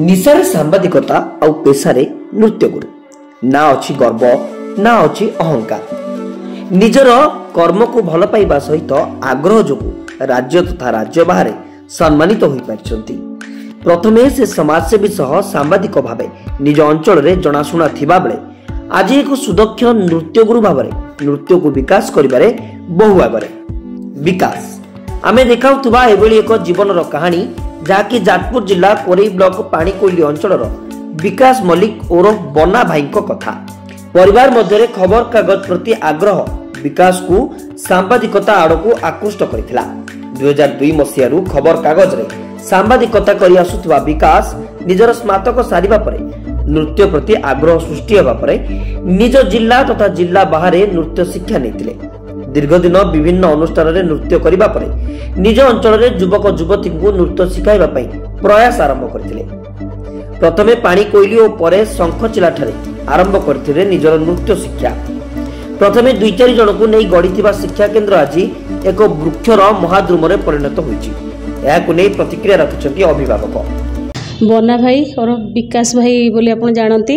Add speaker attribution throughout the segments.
Speaker 1: निशारे सांबादिकता आउ पेशारे नृत्य गुरु ना अच्छी गर्व ना अच्छी अहंकार निजर कर्म को भल पाइबा सहित आग्रह जो राज्य तथा राज्य बाहर सम्मानित हो पारिछंती। प्रथमे से समाजसेवी सह सांबादिक भावे निज अंचल रे जनाशुना थिबा बेले आज एक सुदक्ष नृत्य गुरु भाव नृत्य को विकास करिबारे बहु आगरे विकास आमे देखाउथुबा एभली एक जीवन कहानी जहाँकि जाजपुर जिला कोरेई ब्लॉक पाणीकोइली अंचल विकास मल्लिक ओरफ बना भाई कथा परिवार मध्य खबर कागज प्रति आग्रह विकास को सांबादिकता आड़ को आकृष्ट करथिला। 2002 मसीह खबर कागज रे सांबादिकता करि आसुथबा विकास निजर स्नातक सारिबा परे नृत्य प्रति आग्रह सृष्टि होगा परे निज जिला तथा जिला बाहर नृत्य शिक्षा नेतिले। दीर्घ दिन विभिन्न अनुष्ठान रे नृत्य करिबा परे निज अंचल रे युवक युवती को नृत्य शिखाइबा पई प्रयास आरंभ करथिले। प्रथमे पाणीकोइली और परे शंखचिला ठारे आरंभ करथिले निजर नृत्य शिक्षा। प्रथमे 2-4 जन को नहीं गढ़ी शिक्षा केन्द्र आज एक वृक्षर महाद्रुम रे परिणत होइछि। याकु नै प्रतिक्रिया रखिछन्ती अभिभावक
Speaker 2: बना भाई और विकास भाई बोली आपण जानती।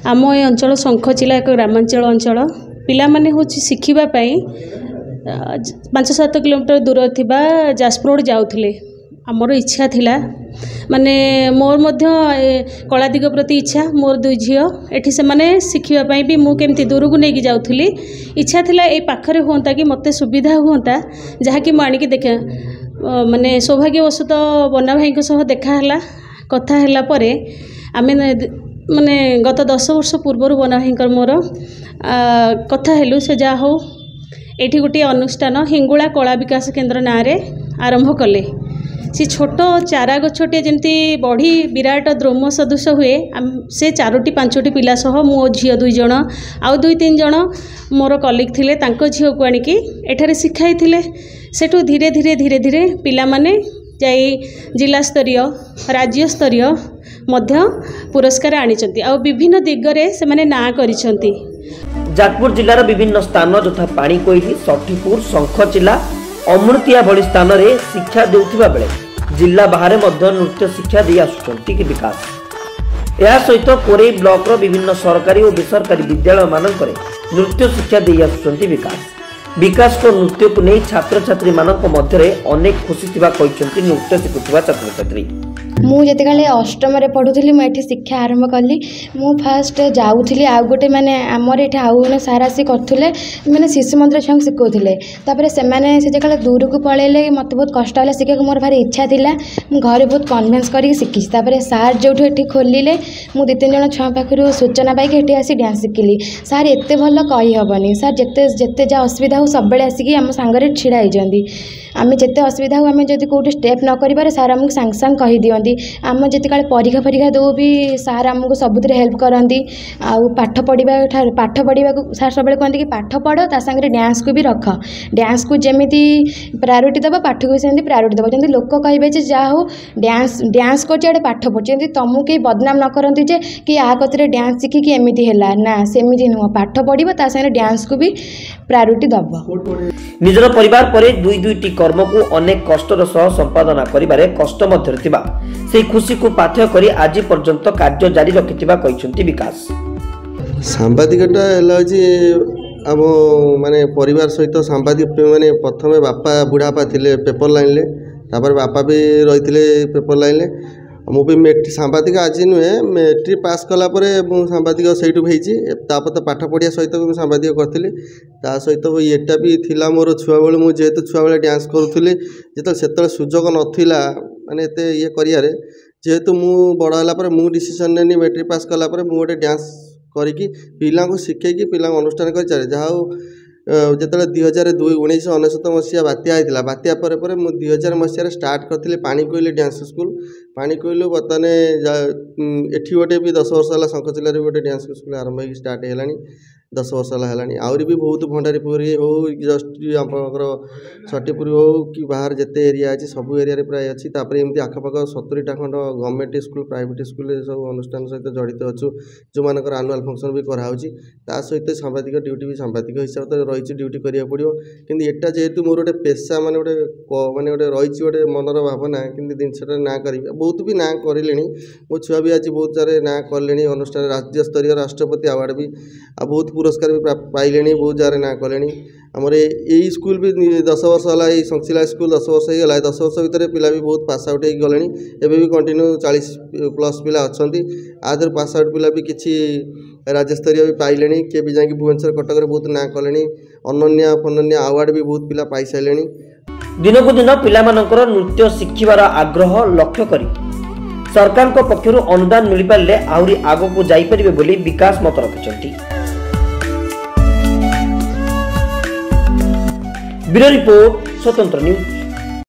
Speaker 2: आम ए अंचल शंखचिला एक ग्रामांचल अंचल पिला माने होछि शिखिबा पई 5-7 किलोमीटर दूर थिबा जाजपुर रोड जाउथिले। आमर इच्छा थिला माने मोर मध्य कला दिग प्रति इच्छा मोर 2 झियो एठी से माने शिखिबा पई भी मु केमती दूर को नेकी जाउथिली। इच्छा थिला ए पाखरे होंता कि मते सुविधा होंता जहा कि म आनिकी देखे माने सौभाग्यवशत बना भाई सह देखा हला कथा हला परे आमे माने गत 10 वर्ष पूर्व बना भाई मोर कथा हेलु से जा हो एठी गोटे अनुष्ठान हिंगुला कला विकास केन्द्र ना रे आरंभ कले। से छोट चारा गछटे जमती बढ़ी विराट द्रोम सदृश हुए से 4-5 पिला सह मो झील 2 जन आउ 2-3 जन मोर कलिग थिले तांको झील को आनिकी एठारे शिखाई थिले। सेठू धीरे धीरे धीरे धीरे पिला माने जाई जिला स्तरीय राज्य स्तरीय मध्य पुरस्कार आनिचंती आ विभिन्न दिगरे से माने ना करिसंती।
Speaker 1: जाजपुर जिलार विभिन्न स्थान यथा पाणीकोइली सठीपुर शंखचिला अमृतिया भली स्थान रे शिक्षा देउथिबा बेले जिला बाहर मध्य नृत्य शिक्षा दे आसुचंती कि विकास। या सहित कोरेई ब्लॉक रो विभिन्न सरकारी और बेसरकारी विद्यालय मानकरे नृत्य शिक्षा दे आसुचंती विकास। विकास को नृत्य को नहीं छात्र छात्री मानक मध्य अनेक खुशी थिबा कहिसंती नृत्य शिखुथिबा छात्र छात्री।
Speaker 3: मु जेतेकाले अष्टम रे पढुथली मु एठी शिक्षा आरंभ कली। मु फास्ट जाउथली आ गोटे माने हमर एठी आउ ने सारा से करथुले माने शिशु मंदिर छंग सिखौथले। तापर से माने से जेकाले दूर को पळेले मते बहुत कष्ट होला शिखे मोर भारी इच्छा थिला। मु घरे बहुत कन्विंस करी शिखि। तापर सार जोठी एठी खोलिले मु 2-3 जन छुआ पाखरु सूचना पाई के एठी आसी डांस शिखिली। सार एते भलो कहि हबनी सार जेते जेते जा असुविधा हो सब बेले आसी कि हम संगरे छिडा हो जंदी। आमे जेते असुविधा हो आमे जदी कोठी स्टेप न करि बारे सार हमक संग संग कहि दियंदी। आम जिते परीक्षा दो भी सार आमको सबुतिर हेल्प करती। पाठ पढ़ा को सार सब कहते कि पाठ पढ़ ता सागर डांस को भी रख डांस को जमी प्रायोरिटी दब पाठ को सेमती प्रायोरिटी दब जमी लोक कहे जा हो डांस कर पाठ पढ़ी तुमको कहीं बदनाम न करती जे कि आ कतरे डांस शिखिकी एमती है ना सेमती नुह पाठ पढ़ ता सागर डांस को भी प्रायोरिटी दब।
Speaker 1: निजर परिवार परे 2-2टी कर्म को अनेक कष्टर सह संपादना करिबारे कष्ट मध्य थिबा से खुशी को पाथ्य करी आज पर्यंत कार्य जारी रखिथिबा कहिसंती विकास।
Speaker 4: सांबादिकटा हलाजी आम माने परिवार सहित सांबादिक माने प्रथमे बापा बुढ़ापा थिले पेपर लाइन ले तापर बापा भी रहिथिले पेपर लाइन ले मु भी मेट्रिक सांबादिक आज नुहे मेट्रिक पास कला परे मु सांबादिक सहीठू होईची तापर तो पाठ पढ़िया सहित भी सांबादिक करथिली ता सहित एटा भी थिला मोर छुआ बेले मु जेहेतु छुआ बेले डांस करूथली जेते सेते सुजोग नथिला माने एते ये करियारे जेहेतु मु बड़ होला पर मु डिसीजन नेनी मेट्रिक पास कला पर मु गोटे डांस करिकी पिला को शिखेकी पिला अनुष्ठान कर चले जहा जिते 2019 मसीहा बात्या होता बात्या पर 2000 मसीह स्टार्ट करते पाणीकोइली डांस स्कूल पाणीकोइली बर्तमान एठी गोटे भी 10 वर्ष है शंखचिलार गोटे डांस स्कूल आरंभ हो स्टार्ट है 10 वर्ष है आहरी भी बहुत भंडारीपुरी हो जस्ट आपर छटीपुरी हो कि बाहर जिते एरिया अच्छी सब एरिया प्राय अच्छी एमती आखपाख 70टा खंड गवर्नमेंट स्कूल प्राइवेट स्कूल सब अनुष्ठान सहित जड़ित अच्छु जो मानकर आनुआल फंक्शन भी कराऊँगी सहित सांबादिक ड्यूटी भी सांबादिक हिसाब से रही ड्यूटी करा पड़ो कि एटा जेहेतु मोर गोटे पेशा माने गोटे रही गोटे मनर भावना कि जिनसा ना कर बहुत भी ना कर मो छुआ भी आज बहुत सारे ना कले अनुष्ठान राज्य स्तरीय राष्ट्रपति अवार्ड भी बहुत पुरस्कार भी पाइले बहुत जगह ना कले आमर यही स्कूल भी 10 वर्ष है संशिला स्कूल 10 वर्ष हो 10 वर्ष भितर पिला भी बहुत पास आउट हो गले एवं भी कंटिन्यू 40+ पिला अच्छा आधर पास आउट पिला भी किसी राज्यस्तरीय भी पाइले किए भी जाकि भुवनेश्वर कटक बहुत ना कले अनन्या फनन्या अवार्ड भी बहुत पिला पाई सारे
Speaker 1: दिनकु दिन पिलामानकर नृत्य शिखिबार आग्रह लक्ष्य करी सरकार को पक्षरु अनुदान मिल पारे आहरी आगको जाई परिबे बोली विकास मत रखिछंती। ब्यूरो रिपोर्ट स्वतंत्र न्यूज।